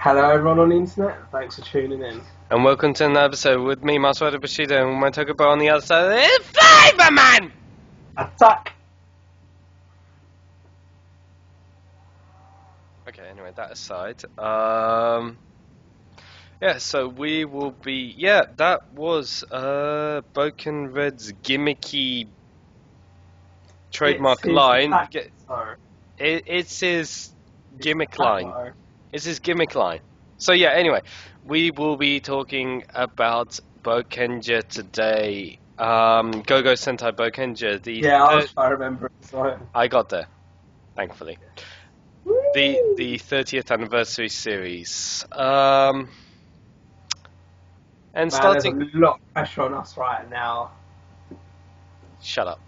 Hello everyone on the internet, thanks for tuning in. And welcome to another episode with me, Kamen Rider Bushido, and my Toku Bros on the other side. It's Flayvaman! Attack! Okay, anyway, that aside. Yeah, so we will be. Yeah, that was Boukenger Red's gimmicky trademark line. It's his gimmick line. It's his gimmick line. So yeah, anyway, we will be talking about Boukenger today. Gogo Sentai Boukenger. I remember it. So. I got there, thankfully. The 30th anniversary series. And starting. There's a lot of pressure on us right now. Shut up.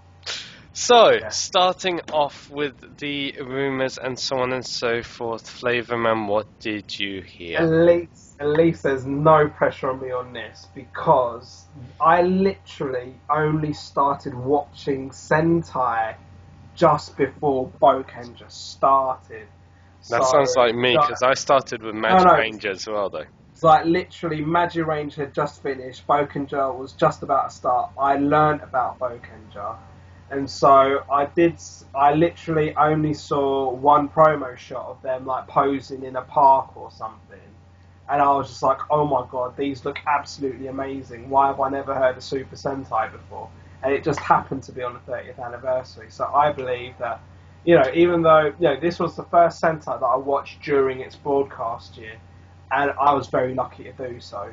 So, starting off with the rumours and so on and so forth, Flayvaman, what did you hear? At least there's no pressure on me on this because I literally only started watching Sentai just before Boukenger started. That sounds like me because I started with Magic Ranger as well, though. It's like literally Magic Ranger had just finished, Boukenger was just about to start. I learnt about Boukenger. And so I literally only saw one promo shot of them like posing in a park or something. And I was just like, oh my god, these look absolutely amazing. Why have I never heard of Super Sentai before? And it just happened to be on the 30th anniversary. So I believe that, even though, this was the first Sentai that I watched during its broadcast year, and I was very lucky to do so.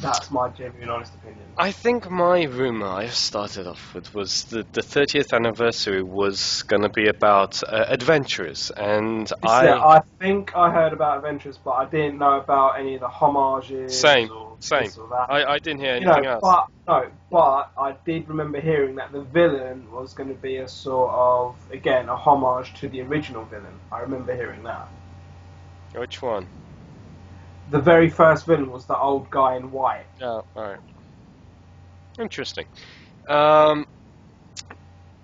That's my genuine, honest opinion. I think my rumour I started off with was that the 30th anniversary was going to be about adventurers, and I think I heard about adventurers, but I didn't know about any of the homages. Same. Or that. I didn't hear anything else. But I did remember hearing that the villain was going to be a sort of, again, a homage to the original villain. I remember hearing that. Which one? The very first villain was the old guy in white. Oh, alright. Interesting.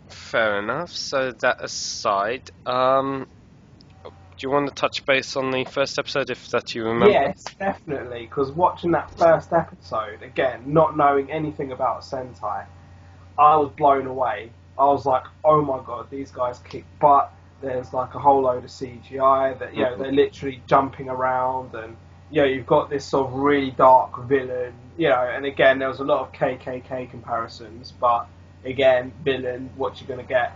Fair enough. So that aside, do you want to touch base on the first episode, if that you remember? Yes, definitely. Because watching that first episode, again, not knowing anything about Sentai, I was blown away. I was like, oh my god, these guys kick butt. There's like a whole load of CGI that, they're literally jumping around and you've got this sort of really dark villain, and again, there was a lot of KKK comparisons, but again, villain, what you're going to get.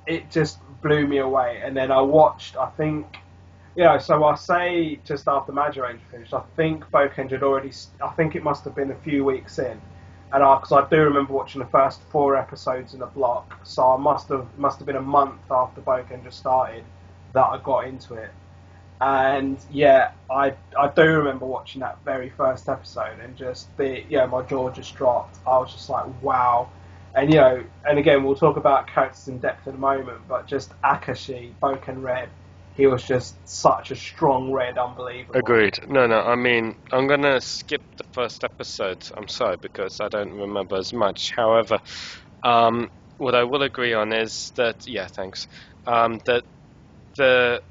It just blew me away. And then I watched, I think, so I say just after Magic Ranger finished, I think Boukenger had already, I think it must have been a few weeks in. And because I do remember watching the first 4 episodes in a block, so I must have been a month after Boukenger started that I got into it. And I do remember watching that very first episode and just my jaw just dropped. I was just like, wow. And and again, we'll talk about characters in depth in a moment, but just Akashi, Boukenger Red, he was just such a strong red, unbelievable. Agreed. No, I mean, I'm gonna skip the first episode. I'm sorry, because I don't remember as much. However, what I will agree on is that thanks. That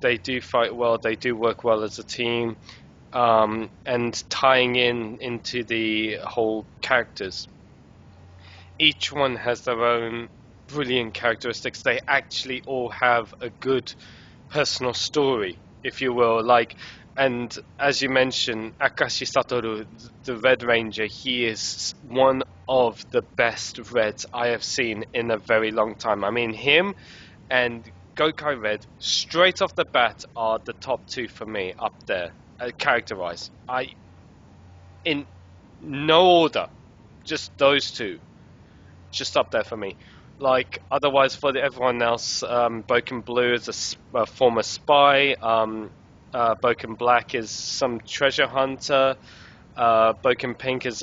they do fight well, they do work well as a team, and tying into the whole characters. Each one has their own brilliant characteristics. They actually all have a good personal story, if you will. And as you mentioned, Akashi Satoru, the Red Ranger, he is one of the best Reds I have seen in a very long time. I mean, him and Gokai Red, straight off the bat, are the top 2 for me up there, character-wise. In no order, just those 2, just up there for me. Otherwise, for everyone else, Boukenger Blue is a former spy. Boukenger Black is some treasure hunter. Boukenger Pink is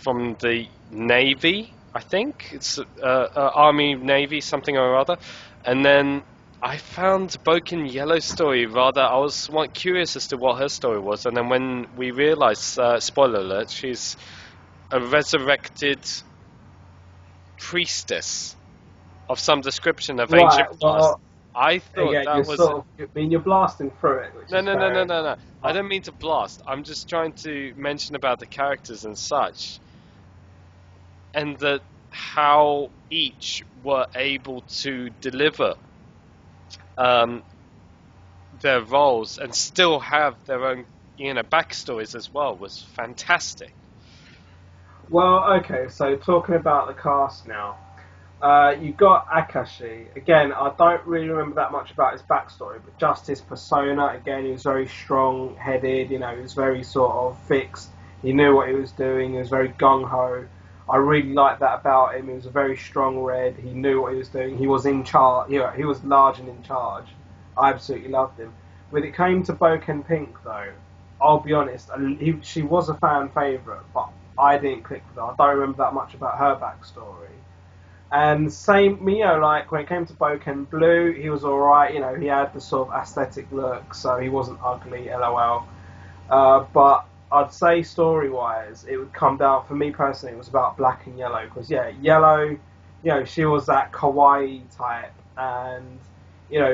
from the Navy, I think. It's Army, Navy, something or other. And then I found Boukenger Yellow's story rather. I was curious as to what her story was. And then when we realized, spoiler alert, she's a resurrected priestess of some description of ancient past. I thought Again, that you're was. you're blasting through it, which No, is no, no, fair no, no, enough. no. I don't mean to blast. I'm just trying to mention about the characters and such, and that how each were able to deliver um, their roles and still have their own, backstories as well was fantastic. Well, okay, so talking about the cast now. You got Akashi. Again, I don't really remember that much about his backstory, but just his persona. Again, he was very strong-headed. He was very sort of fixed. He knew what he was doing. He was very gung-ho. I really liked that about him. He was a very strong red. He knew what he was doing. He was in charge. He was large and in charge. I absolutely loved him. When it came to Boken Pink, though, I'll be honest. She was a fan favourite, but I didn't click with her. I don't remember that much about her backstory. And same, like when it came to Boken Blue, he was alright. He had the sort of aesthetic look, so he wasn't ugly, lol. But I'd say story-wise, it would come down, for me personally, it was about Black and Yellow. Because, Yellow, she was that kawaii type. And,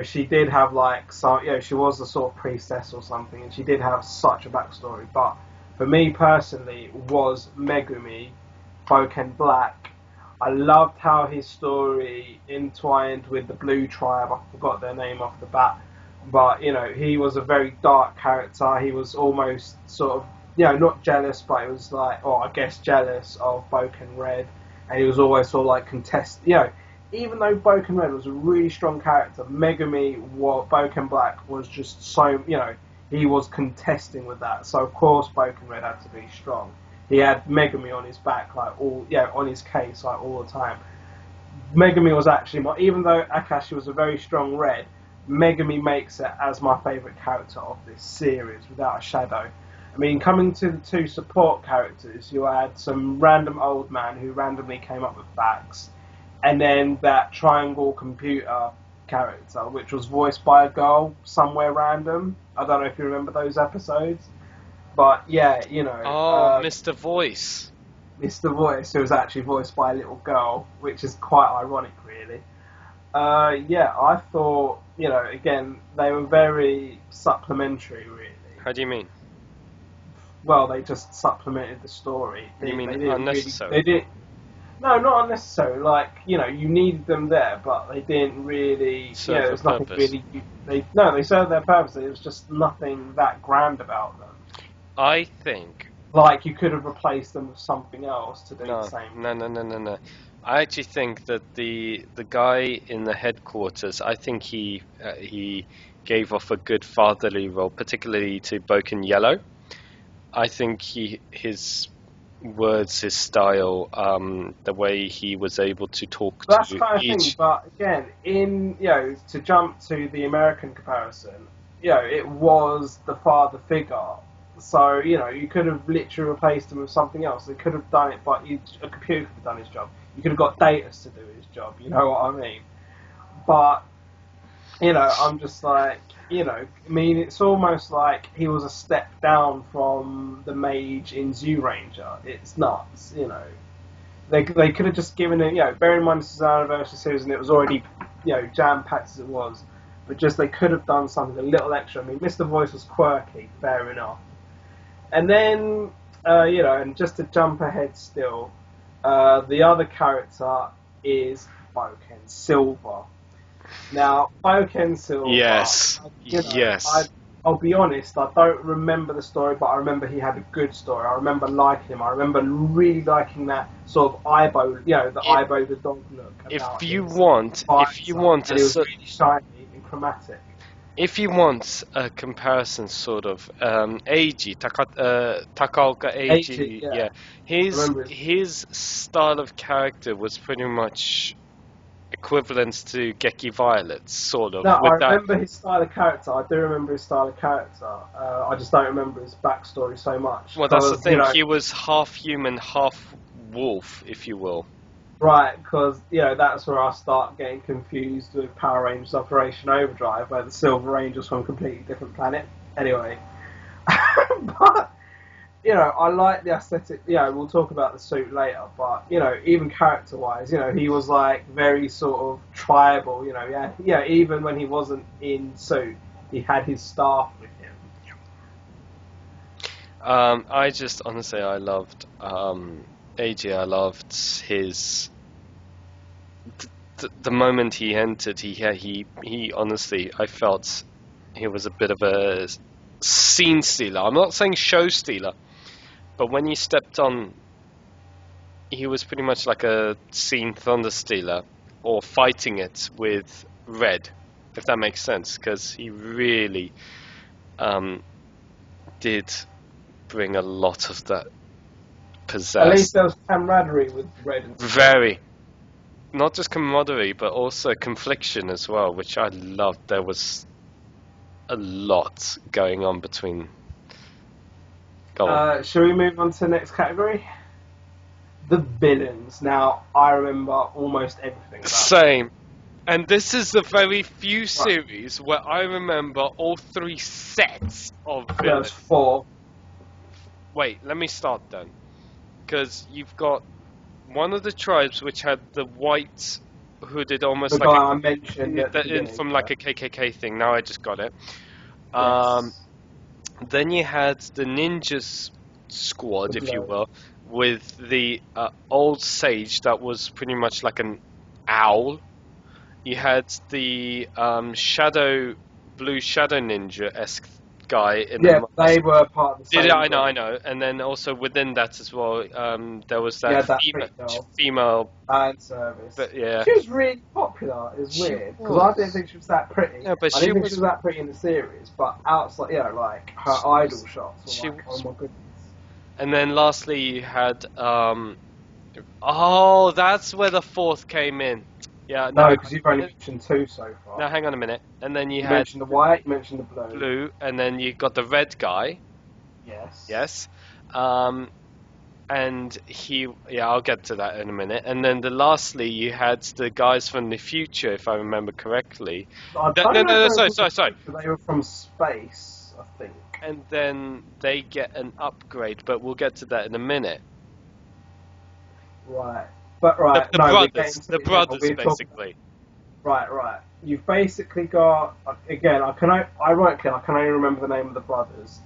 she did have, like, some, she was a sort of priestess or something. And she did have such a backstory. But for me personally, it was Megumi, Boken Black. I loved how his story entwined with the Blue Tribe. I forgot their name off the bat. But, he was a very dark character. He was almost sort of, not jealous, but it was like, or I guess jealous of Boken Red. And he was always sort of like even though Boken Red was a really strong character, Megumi, Boken Black was just so, he was contesting with that. So, of course, Boken Red had to be strong. He had Megumi on his back, on his case, like all the time. Megumi was actually even though Akashi was a very strong red, Megumi makes it as my favourite character of this series, without a shadow. I mean, coming to the two support characters, you had some random old man who randomly came up with facts, and then that triangle computer character, which was voiced by a girl somewhere random. I don't know if you remember those episodes. But yeah, Oh, Mr. Voice. Mr. Voice, who was actually voiced by a little girl, which is quite ironic, really. I thought, again, they were very supplementary, really. How do you mean? Well, they just supplemented the story. You mean they unnecessary? Really, they did. No, not unnecessary. Like, you needed them there, but they didn't really. Serve There was their nothing purpose. really. They served their purpose. There was just nothing that grand about them. I think. Like, you could have replaced them with something else to do the same. No. I actually think that the guy in the headquarters, I think he gave off a good fatherly role, particularly to Boken Yellow. I think his words, his style, the way he was able to talk That's to kind of each. thing, but again, to jump to the American comparison, it was the father figure. So, you could have literally replaced him with something else. They could have done it, but a computer could have done his job. You could have got Datus to do his job, you know what I mean? But, I'm just like, it's almost like he was a step down from the mage in Zoo Ranger. It's nuts, They could have just given it, bear in mind this is our anniversary series and it was already, jam-packed as it was. But just they could have done something a little extra. I mean, Mr. Voice was quirky, fair enough. And then, and just to jump ahead still, the other character is Boken Silver. Now, Boken Silver... Yes, yes. I'll be honest, I don't remember the story, but I remember he had a good story. I remember liking him. I remember really liking that sort of Aibo, Aibo the dog look. If you want and it was really shiny and chromatic. If you want a comparison, sort of, Eiji, Takaoka Eiji, Yeah. his style of character was pretty much equivalent to Geki Violet's, sort of. No, I remember his style of character. I do remember his style of character. I just don't remember his backstory so much. Well, that's the thing. He was half human, half wolf, if you will. Right, because that's where I start getting confused with Power Rangers Operation Overdrive, where the Silver Ranger's from a completely different planet. Anyway, but I like the aesthetic. We'll talk about the suit later, but even character-wise, he was like very sort of tribal. Even when he wasn't in suit, he had his staff with him. I just honestly, I loved AJ. I loved his the moment he entered. He honestly, I felt he was a bit of a scene stealer. I'm not saying show stealer, but when he stepped on, he was pretty much like a scene thunder stealer, or fighting it with Red, if that makes sense, because he really did bring a lot of that pizzazz. At least there was camaraderie with Red and Very. Not just camaraderie, but also confliction as well, which I loved. There was a lot going on between. Go on. Shall we move on to the next category? The villains. Now, I remember almost everything about Same. And this is the very few series where I remember all 3 sets of There's villains. 4. Wait, let me start then. Because you've got one of the tribes which had the white hooded, almost The like guy I mentioned at the beginning, from like a KKK thing. Now I just got it. Yes. Then you had the ninjas squad, if you will, with the old sage that was pretty much like an owl. You had the blue shadow ninja-esque guy in the they were part of the same I group. know. And then also within that as well, there was that, Yeah, that female fan service. But yeah, She was really popular. It's weird because I didn't think she was that pretty. Yeah, but I didn't think she was that pretty in the series, but outside, like her idol shots were like, oh my goodness. And then lastly, you had that's where the 4th came in. Yeah, no, because you've only mentioned 2 so far. No, hang on a minute. And then you had mentioned the white, you mentioned the blue, and then you got the red guy. Yes. And I'll get to that in a minute. And then lastly, you had the guys from the future, if I remember correctly. Sorry. They were from space, I think. And then they get an upgrade, but we'll get to that in a minute. Right. But the brothers, basically. Right. You've basically got, again, I can only remember the name of the brothers.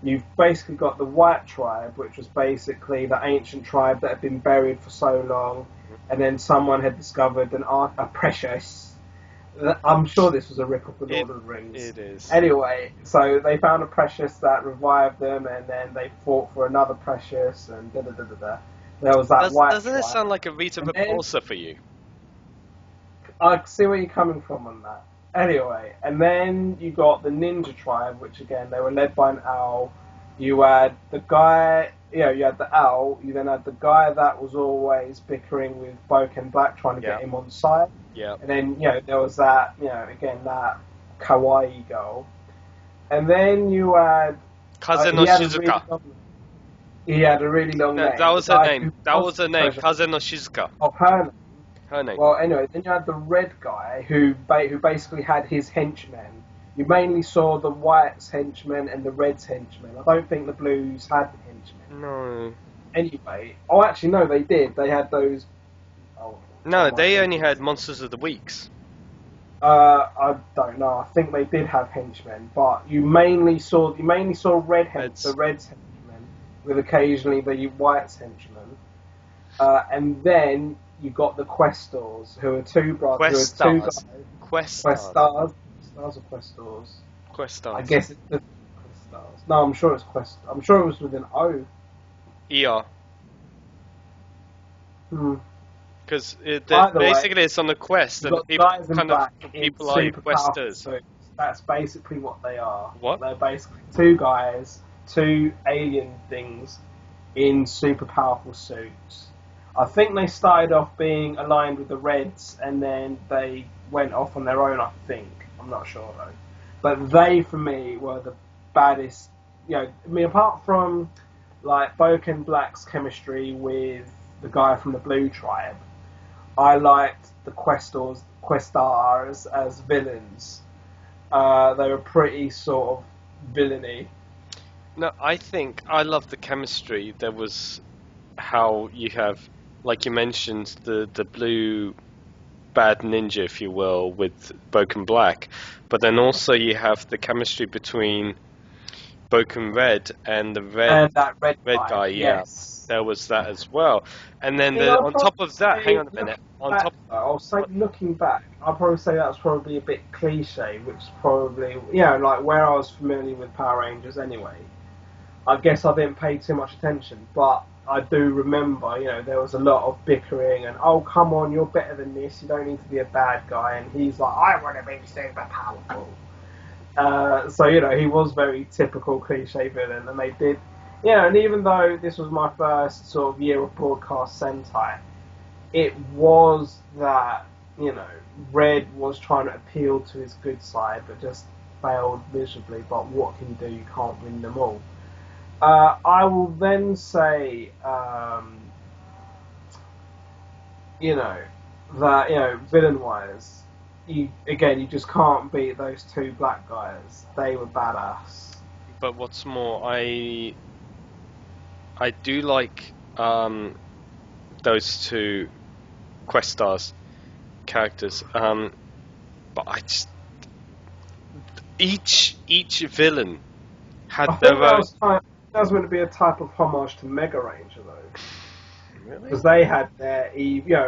You've basically got the White Tribe, which was basically the ancient tribe that had been buried for so long, and then someone had discovered a precious. I'm sure this was a rip-off of Lord of the Rings. It is. Anyway, so they found a precious that revived them, and then they fought for another precious, and da-da-da-da-da. There was that White Doesn't Tribe. it sound like a Rita Repulsa for you? I see where you're coming from on that. Anyway, and then you got the Ninja Tribe, which again, they were led by an owl. You had the guy, you had the owl. You then had the guy that was always bickering with Boukenger Black, trying to get him on side. Yeah. And then, there was that, again, that kawaii girl. And then you had... Cousin no Shizuka. He had a really long name. That was her name. Cousin no Shizuka. Of her name. Her name. Well, anyway, then you had the red guy who basically had his henchmen. You mainly saw the white's henchmen and the red's henchmen. I don't think the blues had henchmen. No. Anyway, actually, no, they did. They had those. No, they only had Monsters of the Weeks. I don't know. I think they did have henchmen, but you mainly saw the red's henchmen with occasionally the white's henchmen, and then you got the Questors, who are 2 brothers. Questars. Questars. Stars or Questors? Questars. I guess it's the Questars. No, I'm sure it's Quest. I'm sure it was with an O. ER. Because basically it's on the quest, and the people are questers. So that's basically what they are. What? They're basically 2 guys, 2 alien things in super powerful suits. I think they started off being aligned with the Reds, and then they went off on their own, I think. I'm not sure, though. But they, for me, were the baddest. Apart from, like, Boukenger Black's chemistry with the guy from the Blue Tribe, I liked the Questars as villains. They were pretty sort of villainy. No, I think I love the chemistry. There was how you have, like you mentioned, the blue bad ninja, if you will, with Broken Black, but then also you have the chemistry between Broken Red and the And that red red guy, guy. Yeah, yes. there was that as well. And then You know, I'll on probably top of that, hang say on a minute. looking On back, top, though, I'll say looking back, I'll probably say that's probably a bit cliche, which is probably, like where I was familiar with Power Rangers anyway. I guess I didn't pay too much attention, but I do remember, there was a lot of bickering and, oh, come on, you're better than this, you don't need to be a bad guy, and he's like, I want to be super powerful. So, he was very typical cliche villain, and they did, and even though this was my first sort of year of broadcast Sentai, it was that, Red was trying to appeal to his good side, but just failed miserably, but what can you do? You can't win them all. I will then say, that, villain-wise, you just can't beat those two black guys. They were badass. but what's more, I do like those two Questars characters. But I just each villain had I their think that own. was meant to be a type of homage to Mega Ranger, though. Really? Because they had their,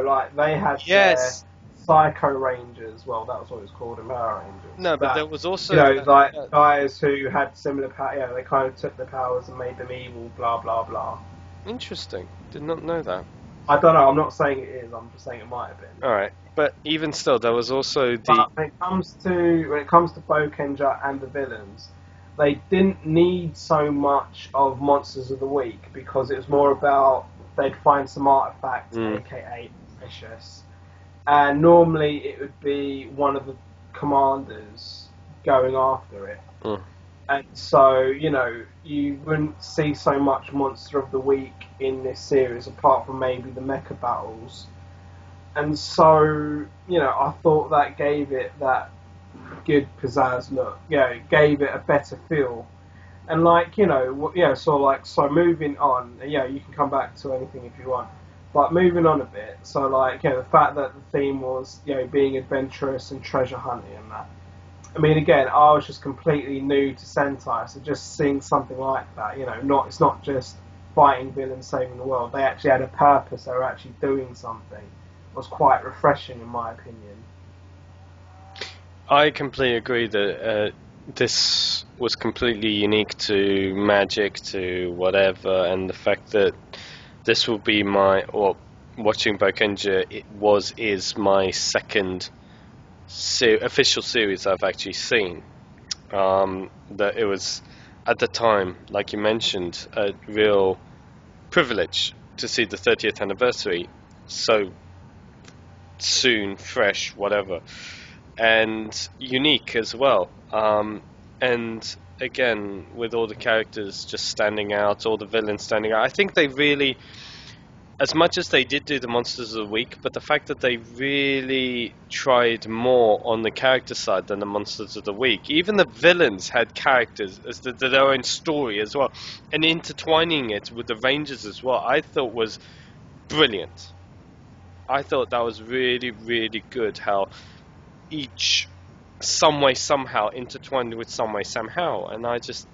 like, they had their Yes. Psycho Rangers. Well, that was what it was called in Power Rangers. No, but That, there was also like guys who had similar power. They kind of took the powers and made them evil. Blah blah blah. interesting. Did not know that. I don't know. I'm not saying it is. I'm just saying it might have been. All right, but even still, there was also the. But when it comes to Boukenger and the villains, they didn't need so much of Monsters of the Week because it was more about they'd find some artifact, aka precious, and normally it would be one of the commanders going after it. And so, you wouldn't see so much Monster of the Week in this series apart from maybe the mecha battles. And so, I thought that gave it that good pizzazz look. It gave it a better feel. And so moving on, you can come back to anything if you want. But moving on a bit, so the fact that the theme was, being adventurous and treasure hunting and that. I mean, again, I was just completely new to Sentai, so just seeing something like that, it's not just fighting villains, saving the world. They actually had a purpose. They were actually doing something. It was quite refreshing, in my opinion. I completely agree that this was completely unique to Magic, to whatever, and the fact that this will be watching Boukenger, is my second official series I've actually seen. That it was, at the time, like you mentioned, a real privilege to see the 30th anniversary so soon, fresh, whatever, and unique as well. And again, with all the characters just standing out, all the villains standing out, I think they really, as much as they did do the Monsters of the Week, but the fact that they really tried more on the character side than the Monsters of the Week. Even the villains had characters as their own story as well, and intertwining it with the Rangers as well, I thought was brilliant. I thought that was really, really good how each some way somehow intertwined with some way somehow, and I just,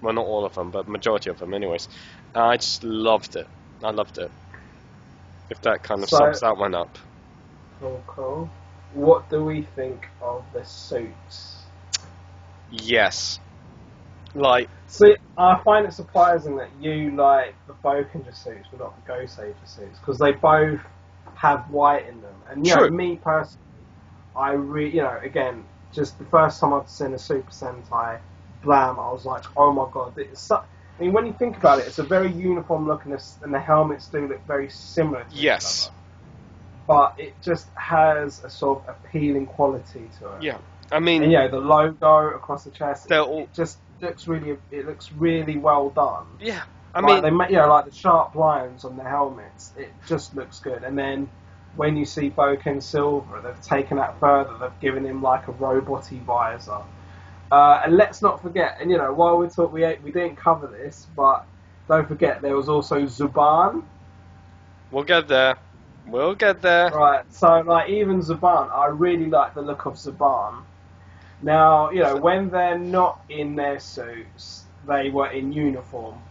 well, not all of them, but majority of them anyways, I just loved it. I loved it. If that kind of sums that one up. Cool. What do we think of the suits? Yes. See, I find it surprising that you like the Boukenger suits but not the Go Saver suits, because they both have white in them. And me personally, again, just the first time I'd seen a Super Sentai, blam, I was like, oh my god, I mean, when you think about it, it's a very uniform look, and the helmets do look very similar to each other. But it just has a sort of appealing quality to it. Yeah, I mean, and the logo across the chest, it just looks really well done. Yeah, I mean, they make like the sharp lines on the helmets. It just looks good. And then when you see Bouken Silver, they've taken that further. They've given him like a robot-y visor. And let's not forget, and while we talk, we didn't cover this, but don't forget there was also Zuban. We'll get there. We'll get there. Right, so like even Zuban, I really like the look of Zuban. Now, when they're not in their suits, they were in uniform.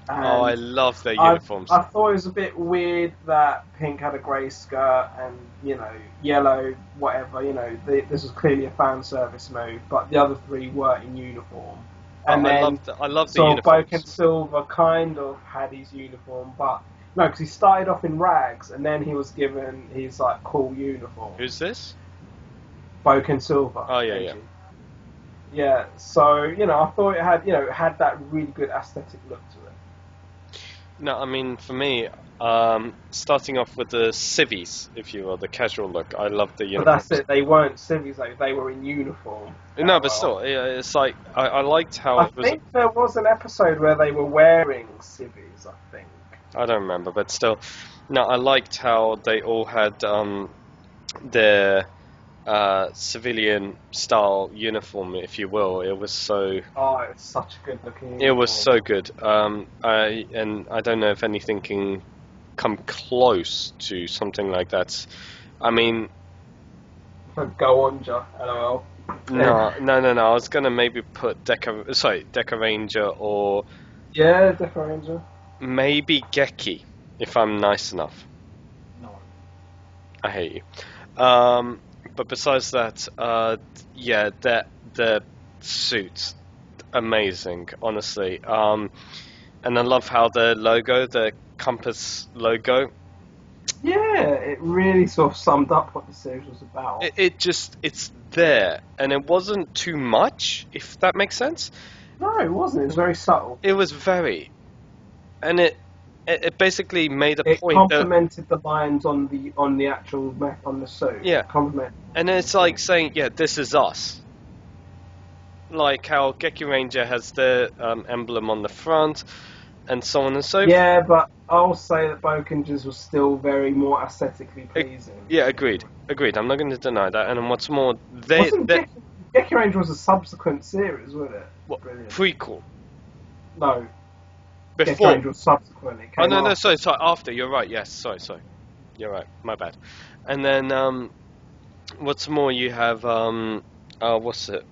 And Oh, I love their uniforms. I thought it was a bit weird that Pink had a grey skirt and, yellow, whatever, this was clearly a fan service move, but the other three were in uniform. And I love the uniforms. Boken Silver kind of had his uniform, but no, because he started off in rags and then he was given his like cool uniform. Who's this? Boken Silver. Oh, yeah. Yeah, so, I thought it had that really good aesthetic look to it. No, I mean, for me, starting off with the civvies, if you will, the casual look, I love the uniforms. But that's it, they weren't civvies, though, they were in uniform. No, but still, it's like, I liked how I think there was an episode where they were wearing civvies, I think. I don't remember, but still, no, I liked how they all had their civilian style uniform, if you will. It was so. Oh, it's such a good looking uniform. It was so good. And I don't know if anything can come close to something like that. I mean, Go on, LOL. no. I was gonna maybe put Deca Ranger or Yeah, Deca Ranger. maybe Geki, if I'm nice enough. No. I hate you. But besides that, yeah, the suits, amazing, honestly. And I love how the compass logo, Yeah, it really sort of summed up what the series was about. it's there, and it wasn't too much, if that makes sense. No, it wasn't. It was very subtle. It was very, and it basically made a It point that. complemented the lines on the actual mech on the suit. Yeah. Complemented. And it's like saying, yeah, this is us. Like how Geki Ranger has the emblem on the front, and so on and so forth. Yeah, but I'll say that Bokenger's was still very more aesthetically pleasing. Yeah, agreed. I'm not going to deny that. And what's more, Geki Ranger was a subsequent series, wasn't it? What, Brilliant. prequel? No. Geki Before? Ranger was subsequent. It came No, after. sorry, after, you're right, yes, sorry. You're right, my bad. And then, what's more, you have, what's it?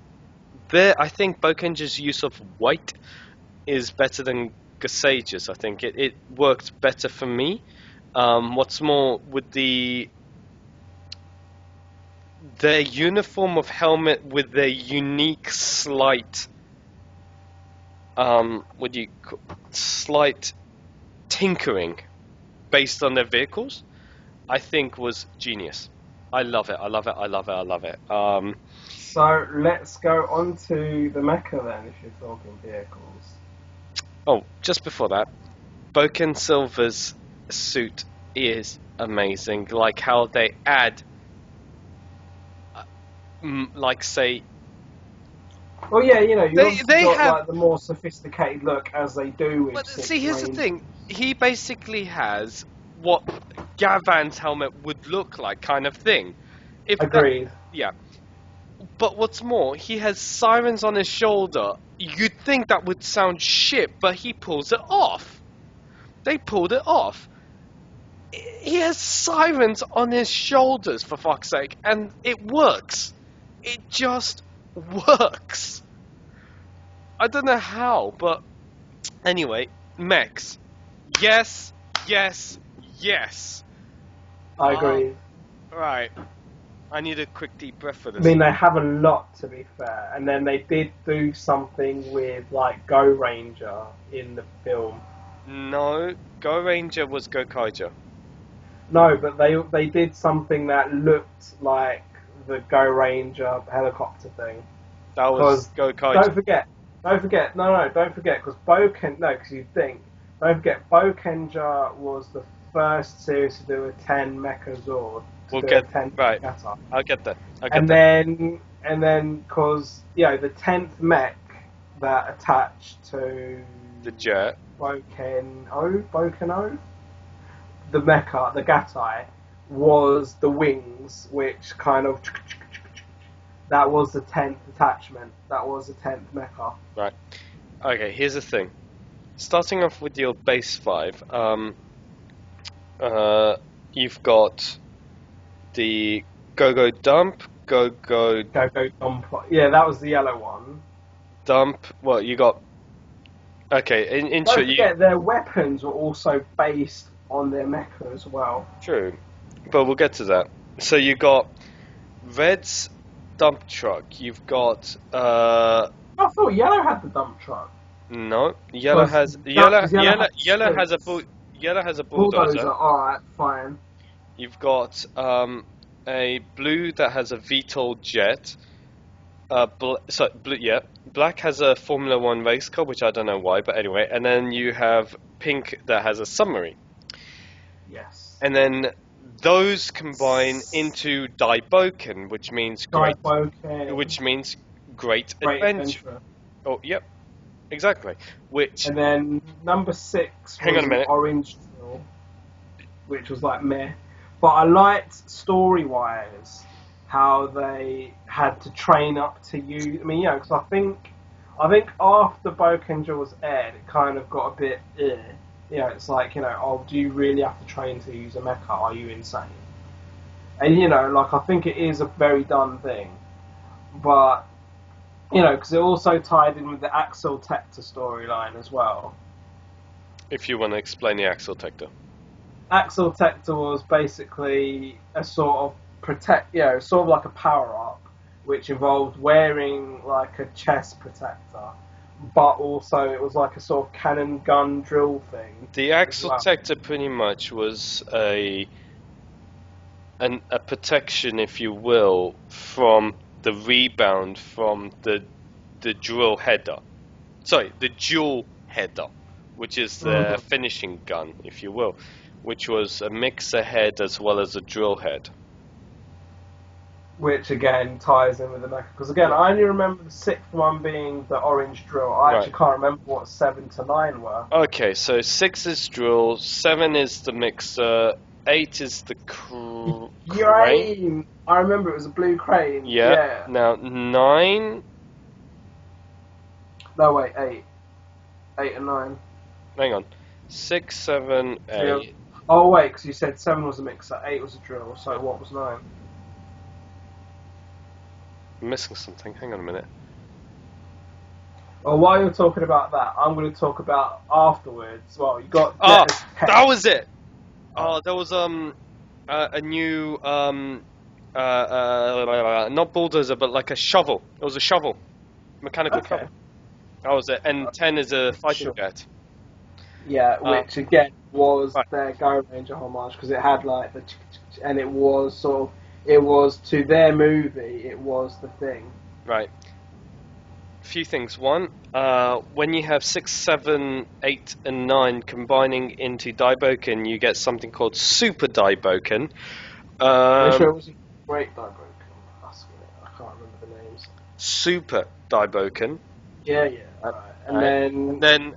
I think Bokenger's use of white is better than Gasage's, I think. It worked better for me. What's more, with their uniform of helmet with their unique slight slight tinkering based on their vehicles, I think was genius. I love it. So let's go on to the mecha then, if you're talking vehicles. Oh, just before that, Boken Silver's suit is amazing. Like how they add, like say. Well, yeah, you They got have like the more sophisticated look as they do with. But Six see, here's the Range. thing. He basically has what Gavan's helmet would look like, kind of thing. Agreed. Yeah. But what's more, he has sirens on his shoulder. You'd think that would sound shit, but he pulls it off. They pulled it off. He has sirens on his shoulders, for fuck's sake, and it works. It just works. I don't know how, but anyway, mechs. Yes. I agree. Right. I need a quick deep breath for this. I mean, they have a lot, to be fair. And then they did do something with, like, Go Ranger in the film. No, Go Ranger was Go Kaija. No, but they did something that looked like the Go Ranger helicopter thing. That was Go Kaija. Don't forget, don't forget, because because you think, don't forget, Boukenger was the first series to do a 10 Mecha Zord. We'll get 10 right. Mecha. I'll get that. And then, because the 10th mech that attached to The jet. Bokeno, the mecha, the Gatai, was the wings, which kind of That was the 10th attachment. That was the 10th mecha. Right. Okay, here's the thing. Starting off with your base 5, you've got the Gogo Dump, Gogo Gogo Dump. Yeah, that was the yellow one. Dump. Well, you got. Okay, in Don't short, forget, their weapons were also based on their mecha as well. True, but we'll get to that. So you got Red's dump truck. You've got I thought yellow had the dump truck. no. Yellow has yellow has a bulldozer. Alright, fine. You've got a blue that has a VTOL jet. Black has a Formula One race car, which I don't know why, but anyway. And then you have pink that has a submarine. Yes. And then those combine into Daiboken, which means great adventure. Oh, yep, exactly. Which and then number 6 Hang on a minute. Orange Drill, which was like meh. But I liked story-wise how they had to train up to use. I mean, you know, because I think after Boukenger was aired, it kind of got a bit. You know, it's like, you know, oh, do you really have to train to use a mecha? Are you insane? And you know, like, I think it is a very done thing, but you know, because it also tied in with the Axel Tector storyline as well. if you want to explain the Axel Tector. Axel Tector was basically a sort of sort of like a power up, which involved wearing like a chest protector, but also it was like a sort of cannon gun drill thing. The Axel Tector pretty much was a protection, if you will, from the rebound from the drill header. Sorry, the dual header, which is the finishing gun, if you will, which was a mixer head as well as a drill head. Which again ties in with the mecha, because again I only remember the 6th one being the orange drill. I actually can't remember what 7 to 9 were. Okay, so 6 is drill, 7 is the mixer, 8 is the crane. I remember it was a blue crane. Yeah. Now 9. No wait, 8. 8 and 9. Hang on. 6, 7, 8. Yeah. Oh wait, because you said 7 was a mixer, 8 was a drill. So what was 9? I'm missing something. Hang on a minute. Well, while you're talking about that, I'm going to talk about afterwards. Well, you got. That was it. Oh, there was a new not bulldozer, but like a shovel. It was a shovel, mechanical shovel. That was it. And 10 is a fighting jet. Yeah, which again was their Go Ranger homage, because it had like the and it was sort of. It was to their movie. It was the thing. Right. A few things. One, when you have 6, 7, 8, and 9 combining into Daiboken, you get something called Super Daiboken. I'm sure it was a great Daiboken. I can't remember the names. Super Daiboken. Yeah. Right. And then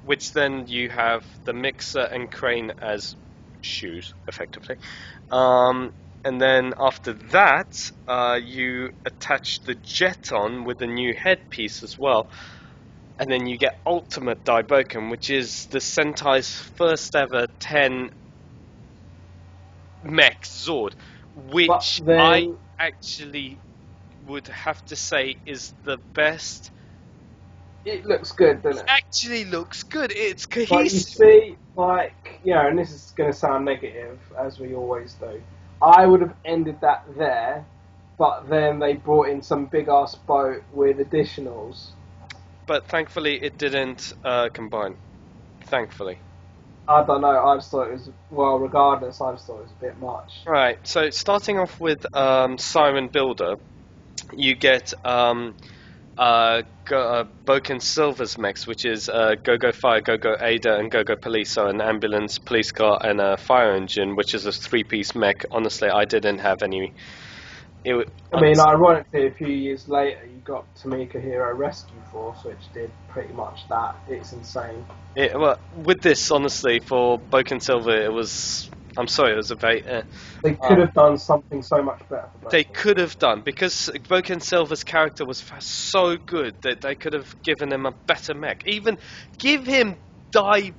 which then you have the mixer and crane as shoes, effectively. And then after that, you attach the jet on with a new headpiece as well. And then you get Ultimate Daiboken, which is the Sentai's first ever 10 mech Zord, which I actually would have to say is the best. It looks good, doesn't it? It actually looks good. It's cohesive. But you see, like, you know, and this is going to sound negative, as we always do. I would have ended that there, but then they brought in some big-ass boat with additionals. But thankfully it didn't combine. Thankfully. I don't know, I just thought it was, well, regardless, I just thought it was a bit much. Right, so starting off with Siren Builder, you get Boken Silver's mechs, which is Gogo Fire, Gogo Ada, and Gogo Police, so an ambulance, police car, and a fire engine, which is a 3-piece mech. Honestly, I didn't have any. Ironically, a few years later, you got Tamika Hero Rescue Force, which did pretty much that. It's insane. With this, honestly, for Boken Silver, it was I'm sorry, it was a very. They could have done something so much better. For They Broken could have Silver. done, because Broken Silver's character was so good that they could have given him a better mech. Even give him Die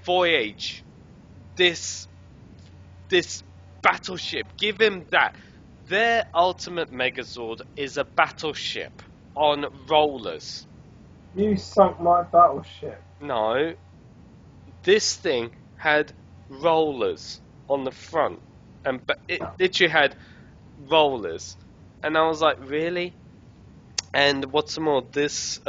Voyage. This battleship. Give him that. Their ultimate Megazord is a battleship on rollers. You sunk my battleship. No, this thing had rollers on the front, and it literally had rollers, and I was like, really? And what's more, this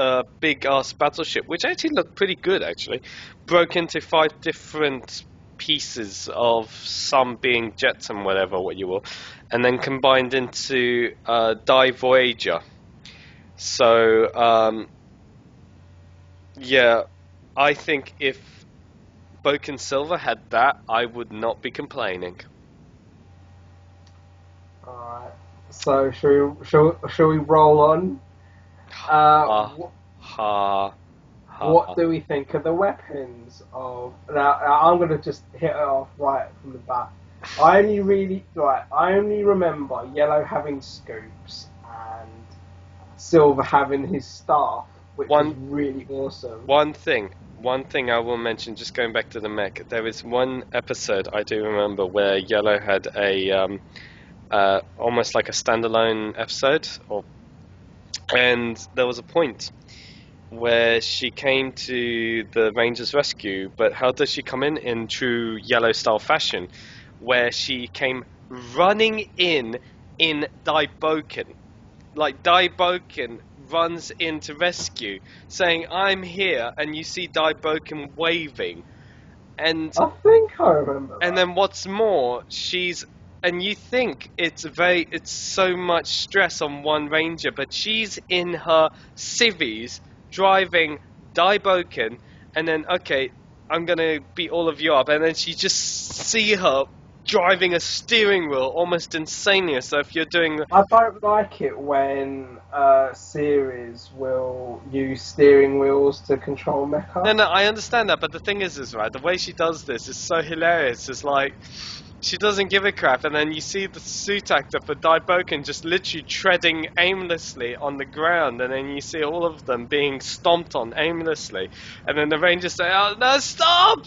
big ass battleship, which actually looked pretty good, actually, broke into 5 different pieces of some being jets and whatever, what you will, and then combined into Die Voyager. So yeah, I think if Boken Silver had that, I would not be complaining. Alright. So shall we roll on? What do we think of the weapons of? Now I'm gonna just hit it off right from the bat. I only remember Yellow having scoops and Silver having his staff, which was really awesome. One thing I will mention, just going back to the mech, there is one episode I do remember where Yellow had a almost like a standalone episode, and there was a point where she came to the Rangers' rescue, but how does she come in true Yellow style fashion, where she came running in Daiboken, like Daiboken runs in to rescue, saying, "I'm here," and you see Daiboken waving, and I think I remember that. And then what's more, and you think it's so much stress on one ranger, but she's in her civvies driving Daiboken, and then, okay, I'm gonna beat all of you up, and then you just see her driving a steering wheel almost insanely. So if you're doing, I don't like it when series will use steering wheels to control mecha. no, I understand that, but the thing is right, the way she does this is so hilarious. It's like she doesn't give a crap, and then you see the suit actor for Daiboken just literally treading aimlessly on the ground, and then you see all of them being stomped on aimlessly, and then the rangers say, "Oh no, stop!"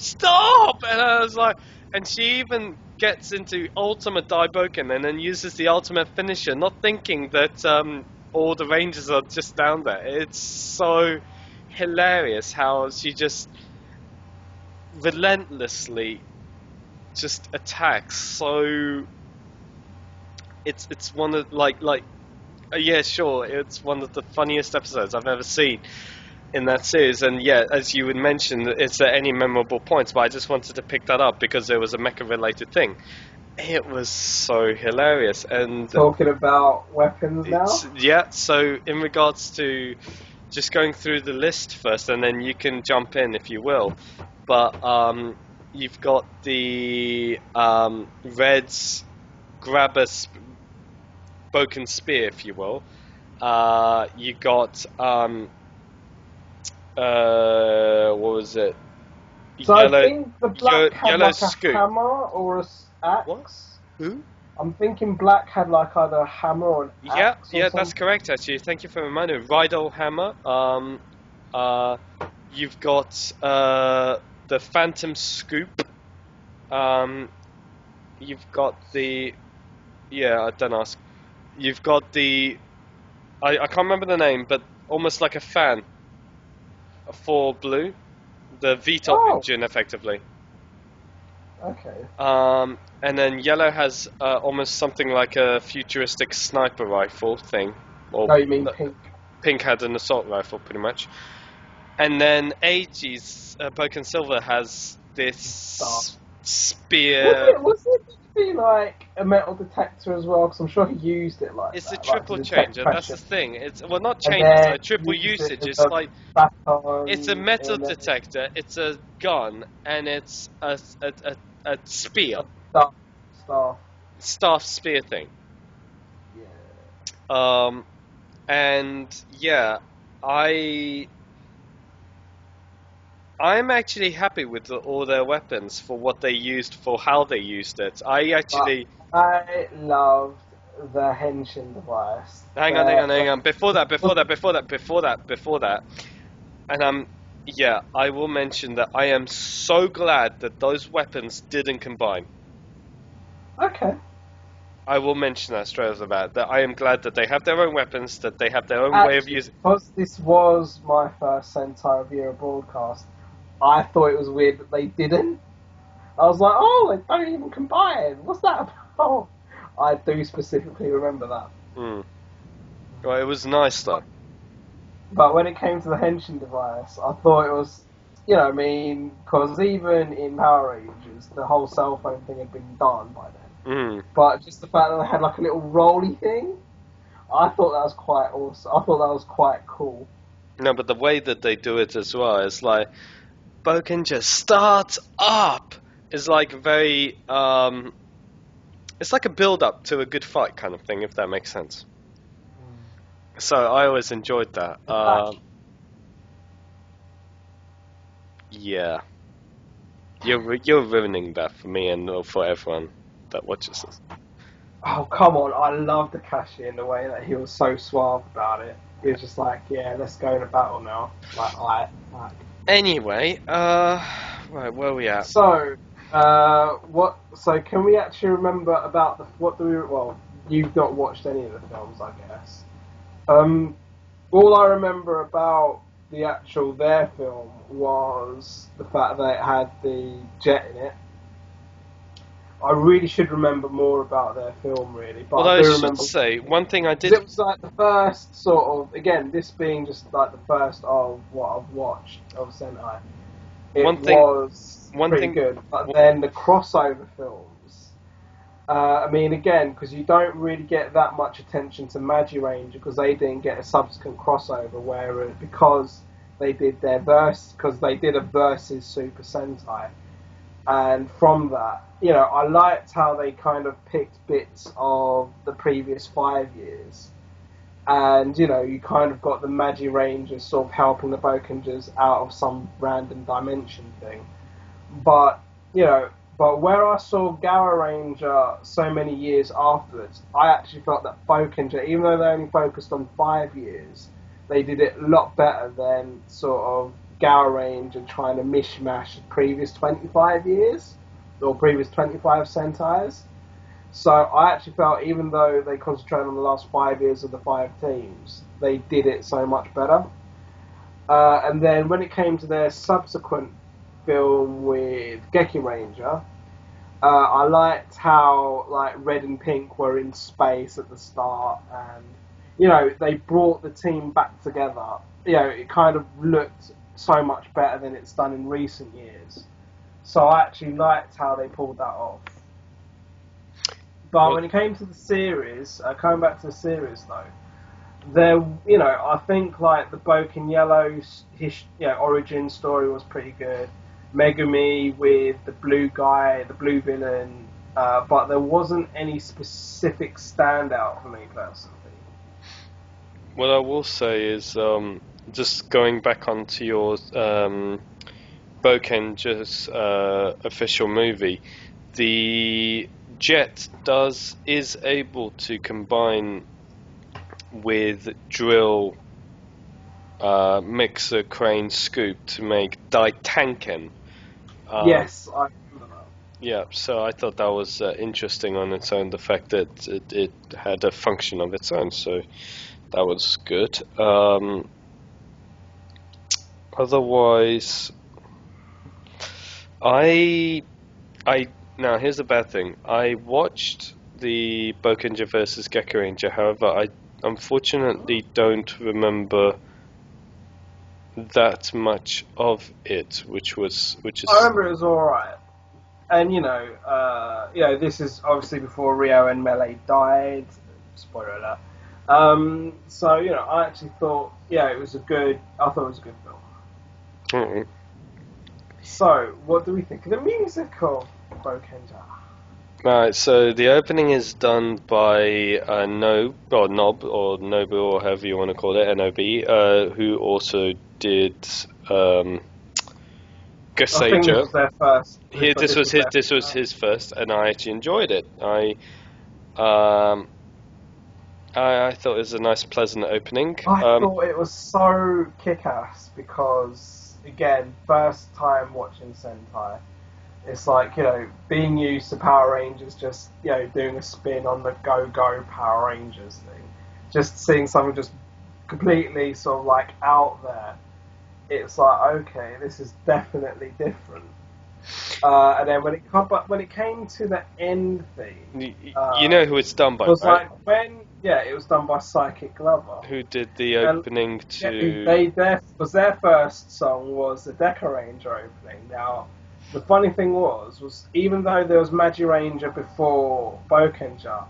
And I was like, and she even gets into ultimate Daiboken and then uses the ultimate finisher, not thinking that all the rangers are just down there. It's so hilarious how she just relentlessly just attacks. So it's one of yeah, sure, it's one of the funniest episodes I've ever seen in that series. And yeah, as you would mention, it's at any memorable points, but I just wanted to pick that up because there was a mecha related thing. It was so hilarious. And talking about weapons now, yeah, so in regards to just going through the list first, and then you can jump in if you will, but you've got the Reds grabber Boken spear, if you will. You got what was it? So Yellow, I think the black had yellow like a scoop. hammer or a axe. What? Who? I'm thinking black had like either a hammer or an axe. Yeah, or that's correct actually. Thank you for reminding me. Rydell hammer. You've got the Phantom scoop. You've got the don't ask. You've got the I can't remember the name, but almost like a fan for blue, the VTOL engine effectively. Okay. And then yellow has almost something like a futuristic sniper rifle thing. Or no, you mean pink? Pink had an assault rifle, pretty much. And then AG's Pokemon Silver has this spear. Was it be like a metal detector as well? Because I'm sure he used it like it's that. A triple changer. That's the thing. It's not changer. It's a triple usage. It's like it's a metal detector. It's a gun, and it's a spear. Staff spear thing. Yeah. And yeah, I I'm actually happy with all their weapons for what they used, for how they used it. I loved the henshin device. Hang on. Before that. And yeah, I will mention that I am so glad that those weapons didn't combine. Okay. I will mention that straight off the bat. That I am glad that they have their own weapons, that they have their own way of using. Because this was my first Sentai review broadcast, I thought it was weird that they didn't. I was like, oh, they don't even combine. What's that about? I do specifically remember that. Well, it was nice though. But when it came to the henshin device, I thought it was, you know, I mean, because even in Power Rangers, the whole cell phone thing had been done by then. But just the fact that they had like a little rolly thing, I thought that was quite awesome. I thought that was quite cool. No, but the way that they do it as well is like Boukenger starts up. It's like very it's like a build up to a good fight kind of thing, if that makes sense. So I always enjoyed that. Yeah, you're ruining that for me and for everyone that watches this. Oh, come on. I love Takashi in the way that he was so suave about it. He was just like, yeah, let's go into battle now. Anyway, right, where are we at? So, So can we actually remember about well, you've not watched any of the films, I guess. All I remember about their film was the fact that it had the jet in it. I really should remember more about their film, really. But I do remember. Say one thing I did. It was like the first sort of, again, this being just like the first of what I've watched of Sentai. It was pretty good. But then the crossover films. I mean, again, because you don't really get that much attention to Magi Ranger because they didn't get a subsequent crossover, because they did a versus Super Sentai. And from that, you know, I liked how they kind of picked bits of the previous 5 years. And, you know, you kind of got the Magi Rangers sort of helping the Boukengers out of some random dimension thing. But, you know, where I saw Gara Ranger so many years afterwards, I actually felt that Boukenger, even though they only focused on 5 years, they did it a lot better than sort of Gara Ranger trying to mishmash the previous 25 years, or previous 25 Sentais. So I actually felt, even though they concentrated on the last 5 years of the 5 teams, they did it so much better. And then when it came to their subsequent film with Geki Ranger, I liked how like Red and Pink were in space at the start, and you know, they brought the team back together. You know, it kind of looked so much better than it's done in recent years. So I actually liked how they pulled that off. But when it came to the series, coming back to the series though, you know, I think like the Boken Yellow's origin story was pretty good. Megumi with the blue guy, the blue villain, but there wasn't any specific standout for me personally. What I will say is, just going back onto your Boukenger's official movie, the jet is able to combine with drill, mixer, crane, scoop to make Daitanken. Yes, I remember that. Yeah, so I thought that was interesting on its own, the fact that it had a function of its own, so that was good. Otherwise, now here's the bad thing. I watched the Boukenger versus Geki Ranger, however, I unfortunately don't remember that much of it, which is. I remember it was alright. And you know, this is obviously before Rio and Melee died. Spoiler alert. So you know, I actually thought, it was a good film. Mm-hmm. So, what do we think of the music of Boukenger? Right, so the opening is done by Nob, or Nobu, or however you want to call it, Nob, who also did I think this Gossager. was their first. This was his first, and I actually enjoyed it. Um, I thought it was a nice, pleasant opening. I thought it was so kick-ass because, again, first time watching Sentai. It's like, being used to Power Rangers, just, doing a spin on the Go-Go Power Rangers thing. Just seeing something just completely sort of like out there. It's like, okay, this is definitely different. And then when it came to the end theme, you know who it's done by, it was right? It was done by Psychic Glover, Who did the opening to? Their first song was the Deca Ranger opening. Now, the funny thing was even though there was Magi Ranger before Boukenger,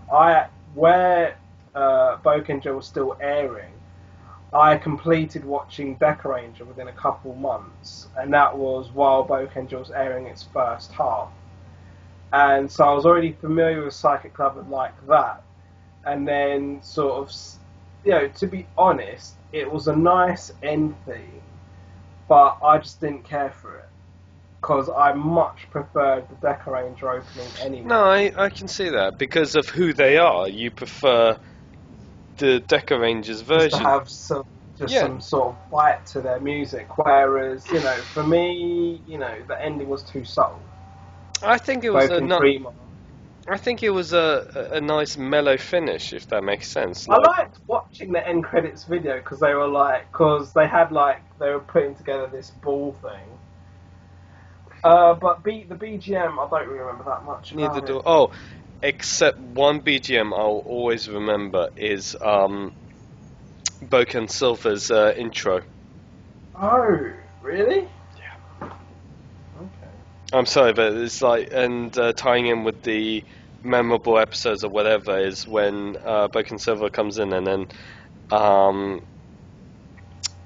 where Boukenger was still airing, I completed watching Deca Ranger within a couple months, and that was while Boukenger was airing its first half. And so I was already familiar with Psychic Club like that. And then sort of, to be honest, it was a nice end theme, but I just didn't care for it. Because I much preferred the Deca Ranger opening anyway. No, I can see that. Because of who they are, you prefer the Deca Rangers version. Just to have some sort of bite to their music. Whereas, for me, the ending was too subtle. I think it was a nice mellow finish, if that makes sense. I liked watching the end credits video because they were putting together this ball thing. But the BGM, I don't really remember that much. Neither do. Oh, except one BGM I'll always remember is Boken Silver's intro. Oh, really? Yeah. Okay. I'm sorry, but it's like, and tying in with the memorable episodes or whatever is when Boken Silver comes in, and then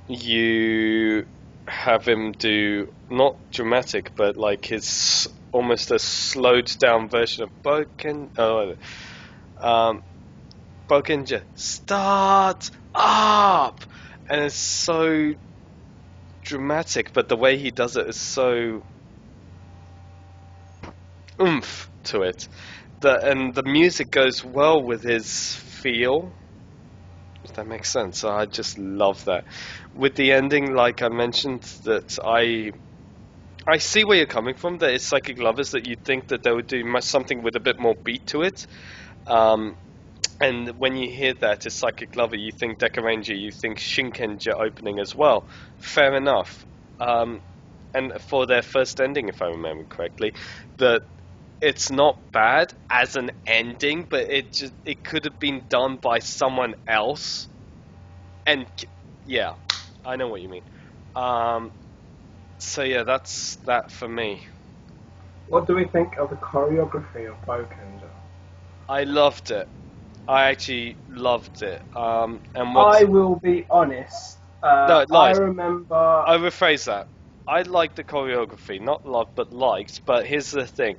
you have him do not dramatic, but like his almost a slowed down version of Boukenger, start up, and it's so dramatic, but the way he does it is so oomph to it. And the music goes well with his feel. If that makes sense. So I just love that. With the ending, like I mentioned, that I see where you're coming from. That it's Psychic Lovers, that you'd think that they would do something with a bit more beat to it. And when you hear that it's Psychic Lover, you think Deca Ranger, you think Shinkenger opening as well. Fair enough. And for their first ending, if I remember correctly, that it's not bad as an ending, but it could have been done by someone else. And yeah, I know what you mean. So yeah, that's that for me. What do we think of the choreography of Boukenger? I loved it. I actually loved it. And I will be honest. No, I remember. I rephrase that. I liked the choreography, not loved, but liked. But here's the thing.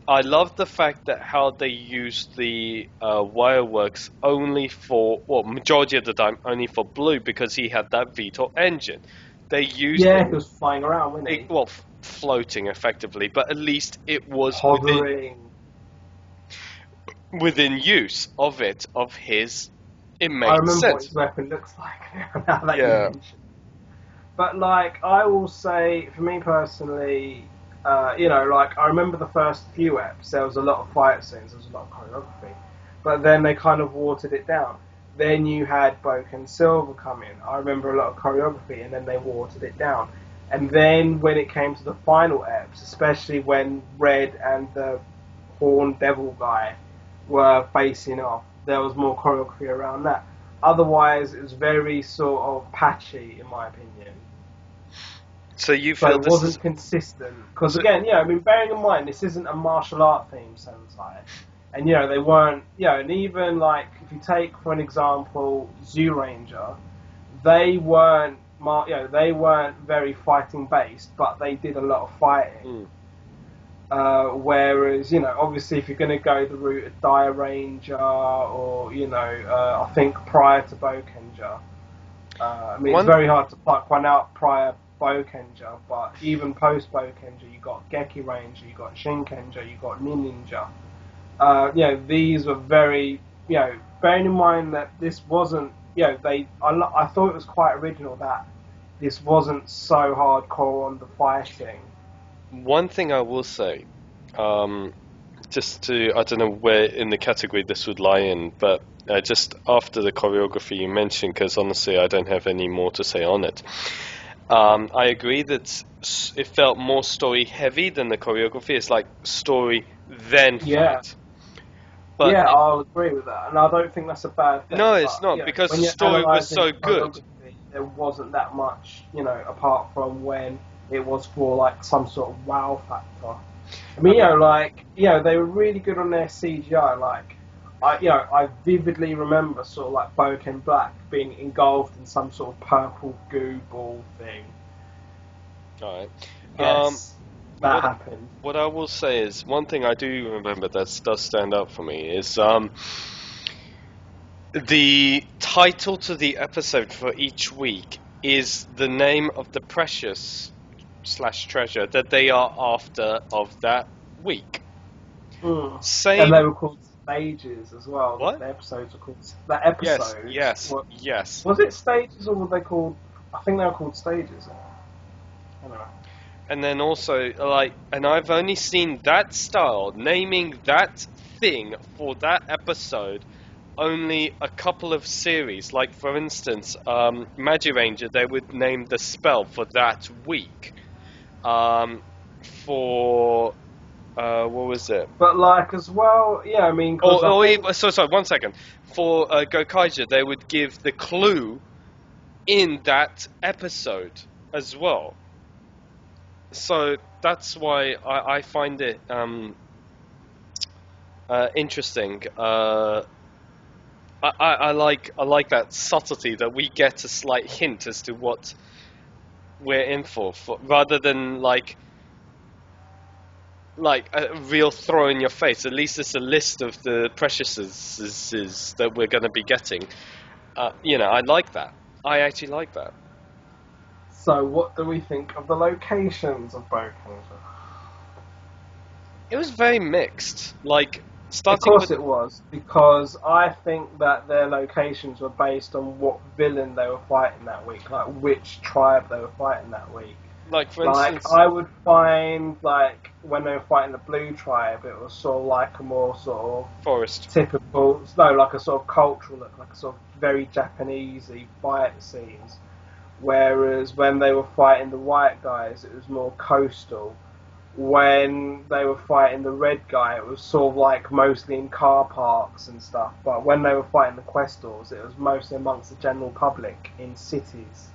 I love the fact that how they used the wireworks only for, majority of the time, only for Blue, because he had that VTOL engine. They used he was flying around, wasn't he? Floating effectively, but at least it was hovering. Within use of his. It made sense. I remember what his weapon looks like now that you mention. But I will say, for me personally, I remember the first few eps, there was a lot of fight scenes, there was a lot of choreography, but then they kind of watered it down. Then you had Boken Silver come in. I remember a lot of choreography, and then they watered it down. And then when it came to the final eps, especially when Red and the Horn Devil guy were facing off, there was more choreography around that. Otherwise, it was very sort of patchy, in my opinion. So you feel it wasn't consistent. Because again, bearing in mind, this isn't a martial art theme Sentai. And, they weren't, and even, if you take, for an example, Zoo Ranger, they weren't, they weren't very fighting-based, but they did a lot of fighting. Whereas, obviously, if you're going to go the route of Dire Ranger, or, I think prior to Boukenger, it's very hard to pluck one out prior Boukenger, but even post Boukenger, you got Geki Ranger, you got Shinkenger, you got Ninja. These were very, bearing in mind that this wasn't, I thought it was quite original that this wasn't so hardcore on the fighting. One thing I will say, I don't know where in the category this would lie in, but just after the choreography you mentioned, because honestly I don't have any more to say on it. I agree that it felt more story heavy than the choreography. It's like story then fight. But I'll agree with that, and I don't think that's a bad thing. No, it's not, because the story was so good. There wasn't that much, apart from when it was for like some sort of wow factor. I mean, they were really good on their CGI. Like, I vividly remember sort of like Boken Black being engulfed in some sort of purple goo ball thing. Alright. Yes, that happened. What I will say is, one thing I do remember that does stand out for me is the title to the episode for each week is the name of the precious / treasure that they are after of that week. Same. And they were called stages as well. What? The episodes were called that episode. Yes. Was it stages or were they called? I think they were called stages. I don't know. And then also, and I've only seen that style naming that thing for that episode only a couple of series. Like, for instance, Magiranger, they would name the spell for that week. For what was it? But as well, I mean. Sorry, 1 second. For Gokaiger, they would give the clue in that episode as well. So that's why I find it interesting. I like that subtlety that we get a slight hint as to what we're in for rather than like a real throw in your face. At least it's a list of the preciouses that we're going to be getting. I like that. I actually like that. So, what do we think of the locations of Boukenger? It was very mixed. Of course it was, because I think that their locations were based on what villain they were fighting that week, like which tribe they were fighting that week. For instance, I would find, when they were fighting the blue tribe, it was sort of like a more sort of forest typical, like a sort of cultural look, like a sort of very Japanesey fight scenes. Whereas when they were fighting the white guys, it was more coastal. When they were fighting the red guy, it was sort of like mostly in car parks and stuff. But when they were fighting the Questors, it was mostly amongst the general public in cities.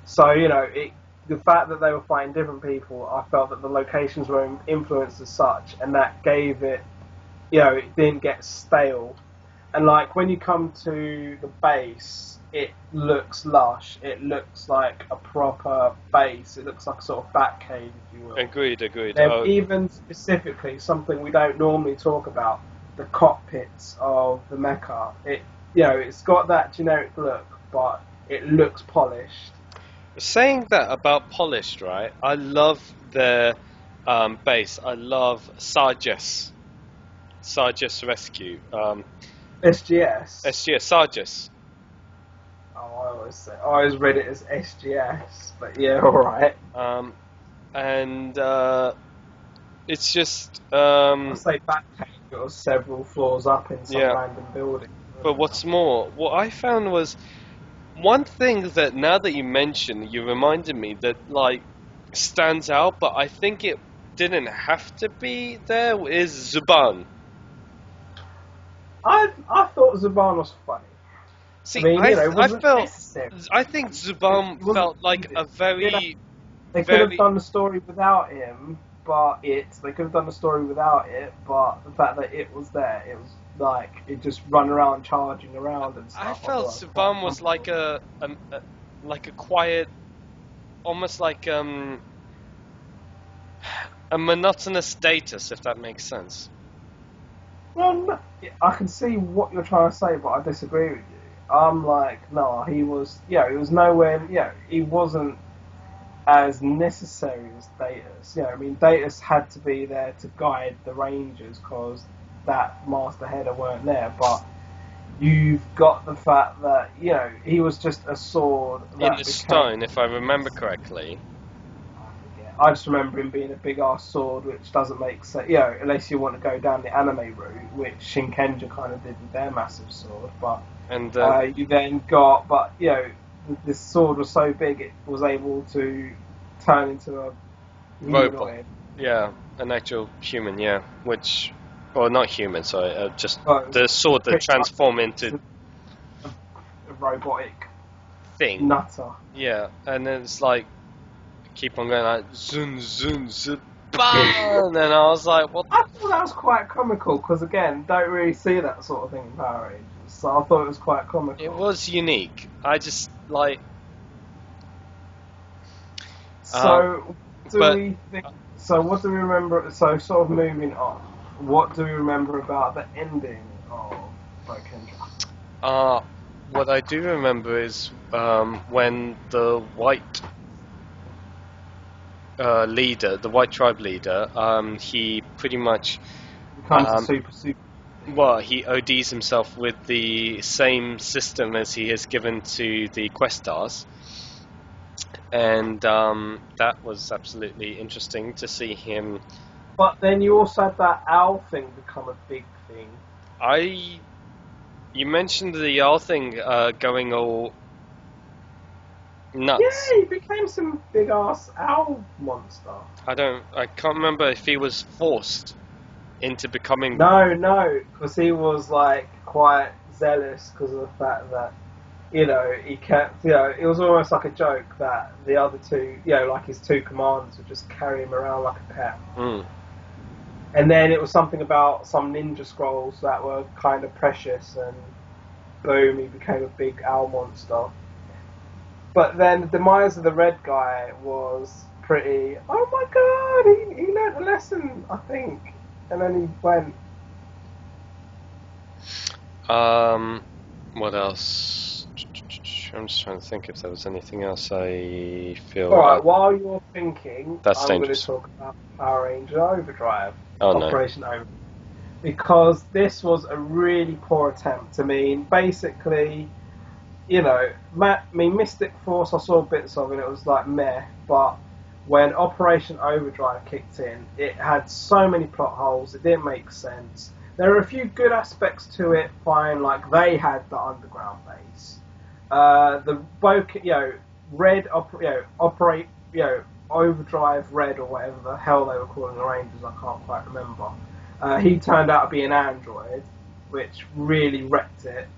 So, the fact that they were fighting different people, I felt that the locations were influenced as such, and that gave it, it didn't get stale. And when you come to the base, it looks lush. It looks like a proper base. It looks like a sort of bat cave, if you will. Agreed. Even specifically, something we don't normally talk about, the cockpits of the mecha. It's got that generic look, but it looks polished. Saying that about polished, right? I love their base. I love Sarge's Rescue. SGS. Sarge's. Oh, I always read it as SGS, but yeah, alright. And it's just I say Batcave, it was several floors up in some random building. But what's more, what I found was one thing that, now that you mention, you reminded me that stands out, but I think it didn't have to be there, is Zuban. I thought Zuban was funny. See, I think Zuban felt like a very. They could have done the story without him, but the fact that it was there, it was it just run around charging around and stuff. I felt Zuban was like a quiet, almost like a monotonous status, if that makes sense. Well, I can see what you're trying to say, but I disagree with you. I'm no, he was, he was nowhere, he wasn't, as necessary as Datus. You know, I mean, Datus had to be there to guide the Rangers because that Master Header weren't there, but you've got the fact that, you know, he was just a sword that in the stone, if I remember correctly. I just remember him being a big ass sword, which doesn't make sense, you know, unless you want to go down the anime route, which Shinkenja kind of did with their massive sword. But And you then got, but you know, this sword was so big it was able to turn into a robot. humanoid. Yeah, an actual human, yeah. Which, or not human, sorry, just Well, the sword that pretty much transformed into a robotic thing. nutter. Yeah, and it's like, keep on going like, zun, zun, zun, bang! And I was like, what? I thought that was quite comical because, again, don't really see that sort of thing in Power Rangers. So I thought it was quite comical. It was unique. I just, like... So, but- we think? So, what do we remember? So, sort of moving on. What do we remember about the ending of Boukenger? What I do remember is when the white leader, the white tribe leader, he pretty much... Becomes a super. Well, he ODs himself with the same system as he has given to the Questars. And that was absolutely interesting to see him. But then you also had that owl thing become a big thing. You mentioned the owl thing going all nuts. Yeah, he became some big ass owl monster. I can't remember if he was forced into becoming... No, because he was like quite zealous because of the fact that, you know, he kept, you know, it was almost like a joke that the other two, you know, like his two commanders would just carry him around like a pet. Mm. And then it was something about some ninja scrolls that were kind of precious, and boom, he became a big owl monster. But then the demise of the red guy was pretty, oh my god, he learned a lesson, I think. And then he went. What else? I'm just trying to think if there was anything else I feel... Alright, while you're thinking, That's I'm dangerous. going to talk about Power Ranger Overdrive. Oh, no. Operation Overdrive. Because this was a really poor attempt. I mean, basically, you know, Mystic Force, I saw bits of it, it was like meh, but when Operation Overdrive kicked in, it had so many plot holes, it didn't make sense. There are a few good aspects to it, fine, like they had the underground base. The Overdrive Red or whatever the hell they were calling the Rangers, I can't quite remember. He turned out to be an android, which really wrecked it.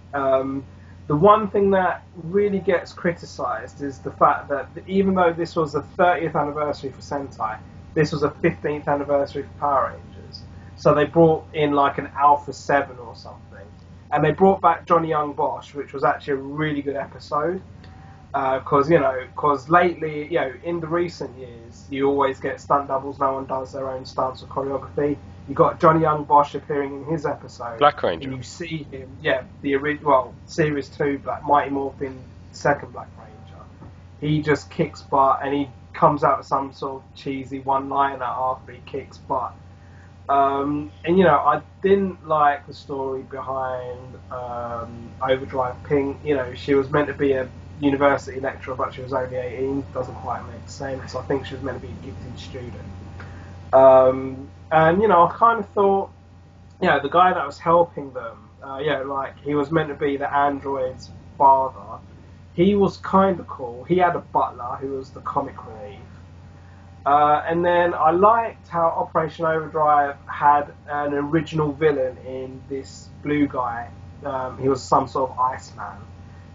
The one thing that really gets criticised is the fact that even though this was the 30th anniversary for Sentai, this was a 15th anniversary for Power Rangers. So they brought in like an Alpha 7 or something. And they brought back Johnny Young Bosch, which was actually a really good episode. Because lately, you know, in the recent years, you always get stunt doubles, no one does their own stunts or choreography. You got Johnny Young Bosch appearing in his episode. Black Ranger. And you see him, Series 2, Mighty Morphin, second Black Ranger. He just kicks butt and he comes out with some sort of cheesy one-liner after he kicks butt. And, you know, I didn't like the story behind Overdrive Pink. You know, she was meant to be a university lecturer, but she was only 18. Doesn't quite make sense. I think she was meant to be a gifted student. And, you know, I kind of thought, you know, the guy that was helping them, he was meant to be the android's father. He was kind of cool. He had a butler who was the comic relief. And then I liked how Operation Overdrive had an original villain in this blue guy. He was some sort of Iceman,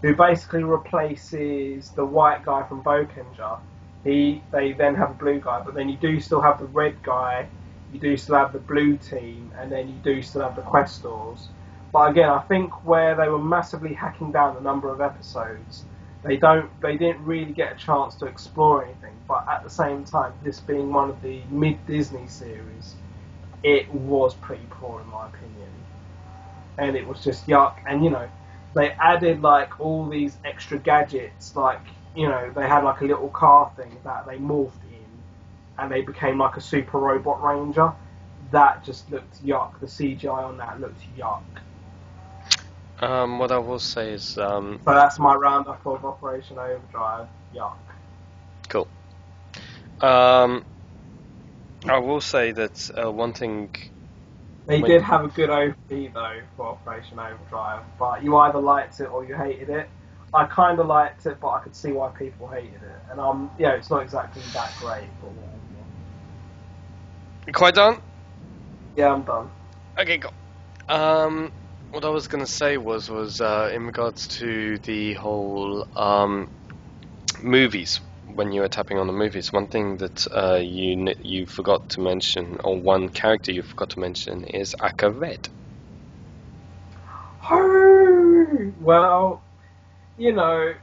who basically replaces the white guy from Boukenger. They then have a blue guy, but then you do still have the red guy, you do still have the blue team, and then you do still have the Questors. But again, I think where they were massively hacking down the number of episodes, they didn't really get a chance to explore anything. But at the same time, this being one of the mid-Disney series, it was pretty poor in my opinion. And it was just yuck. And you know, they added like all these extra gadgets, like they had like a little car thing that they morphed in, and they became like a super robot ranger. That just looked yuck. The CGI on that looked yuck. What I will say is, So that's my roundup of Operation Overdrive. Yuck. cool. I will say that one thing. They did have a good OP though for Operation Overdrive, but you either liked it or you hated it. I kind of liked it, but I could see why people hated it. And it's not exactly that great. But You quite done? yeah, I'm done. Okay, go. What I was gonna say was in regards to the whole movies. When you were tapping on the movies, one thing that you forgot to mention, or one character you forgot to mention, is Aka Red. Well, he was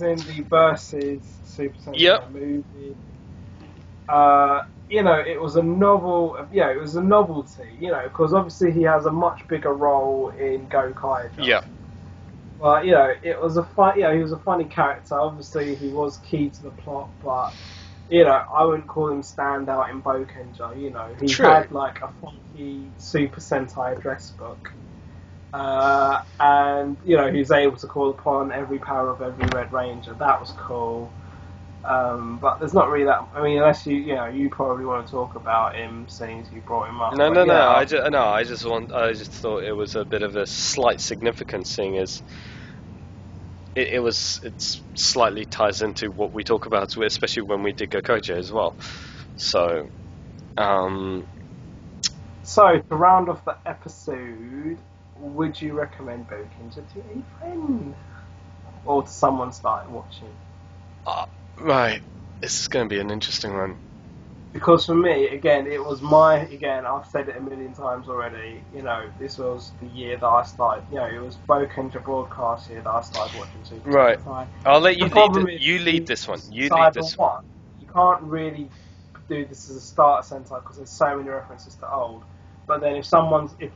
in the Versus Super Sentai movie. It was a novel. It was a novelty. Because obviously he has a much bigger role in Gokaiger. Yeah. But it was a fun. He was a funny character. Obviously, he was key to the plot, but I wouldn't call him standout in Boukenger. He True. had like a funky Super Sentai address book, and he was able to call upon every power of every Red Ranger. That was cool. But there's not really that. I mean, unless you probably want to talk about him, seeing as you brought him up. No. I just thought it was a bit of a slight significance, seeing as it slightly ties into what we talk about, especially when we did Gokoja as well. So, So to round off the episode, would you recommend Boukenger to a friend or to someone starting watching? Right, this is going to be an interesting one. Because for me, again, I've said it a million times already, this was the year that I started, it was Boukenger broadcast year that I started watching Super Right. Sentai. I'll let you lead this one. You lead this one. You can't really do this as a starter Sentai because there's so many references to old. But then if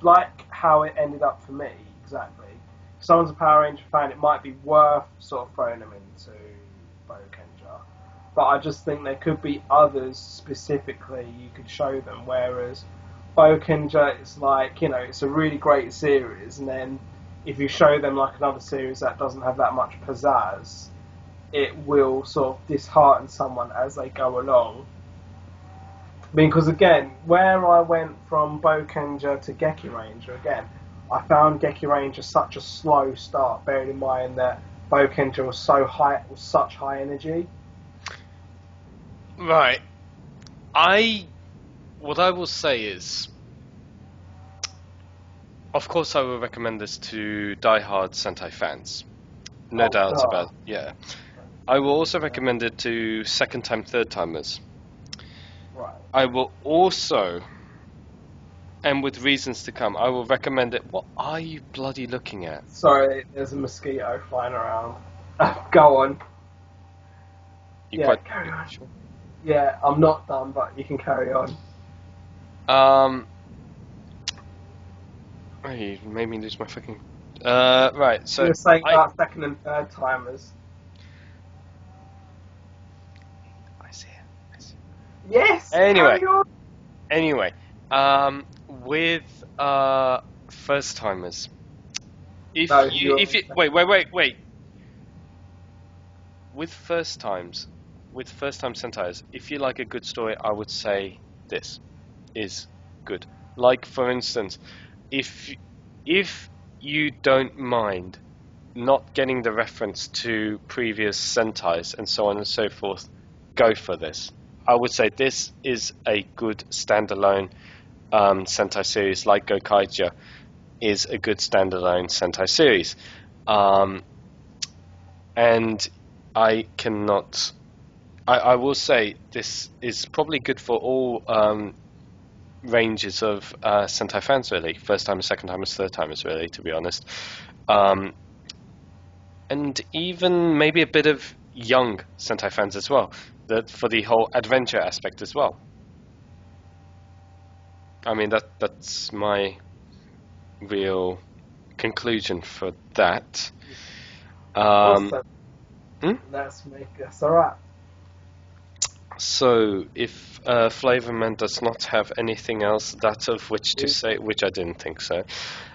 like how it ended up for me, exactly, if someone's a Power Ranger fan, it might be worth sort of throwing them into Boukenger. But I just think there could be others specifically you could show them, whereas Boukenger, it's like, it's a really great series, and then if you show them like another series that doesn't have that much pizzazz, it will sort of dishearten someone as they go along. I mean, because again, where I went from Boukenger to Geki Ranger, again, I found Geki Ranger such a slow start, bearing in mind that Boukenger was such high energy. Right. What I will say is, of course I will recommend this to diehard Sentai fans. No doubt about it. Yeah. I will also recommend it to second-time, third-timers. Right. I will also, and with reasons to come, I will recommend it. What are you bloody looking at? Sorry, there's a mosquito flying around. Go on. Carry on. Sure? Yeah, I'm not done, but you can carry on. Oh, you made me lose my fucking. Right, so. You were saying about second and third timers. I see it. Yes. Anyway. Carry on. Anyway, with first timers, wait. With first time Sentais, if you like a good story, I would say this is good. Like, for instance, if you don't mind not getting the reference to previous Sentais and so on and so forth, go for this. I would say this is a good standalone Sentai series, like Gokaiger is a good standalone Sentai series. And I will say this is probably good for all ranges of Sentai fans, really. First timers, second timers, third timers, really, to be honest. And even maybe a bit of young Sentai fans as well, for the whole adventure aspect as well. I mean, that's my real conclusion for that. Also, hmm? let's make this alright. So, if Flayvaman does not have anything else that of which to say, which I didn't think so,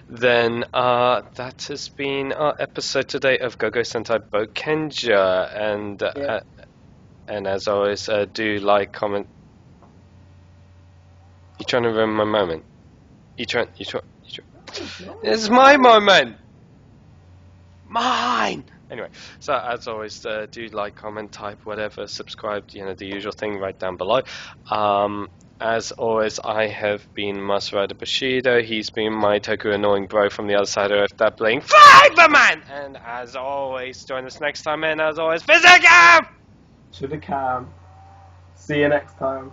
then that has been our episode today of Gogo Sentai Boukenger, and as always, do like, comment. You trying to ruin my moment? You trying? It's my moment. Mine. Anyway, so as always, do like, comment, type, whatever, subscribe, the usual thing right down below. As always, I have been Master Rider Bushido. He's been my Toku annoying bro from the other side of Earth, that playing Flayvaman! And as always, join us next time, and as always, visit him! To the cam. See you next time.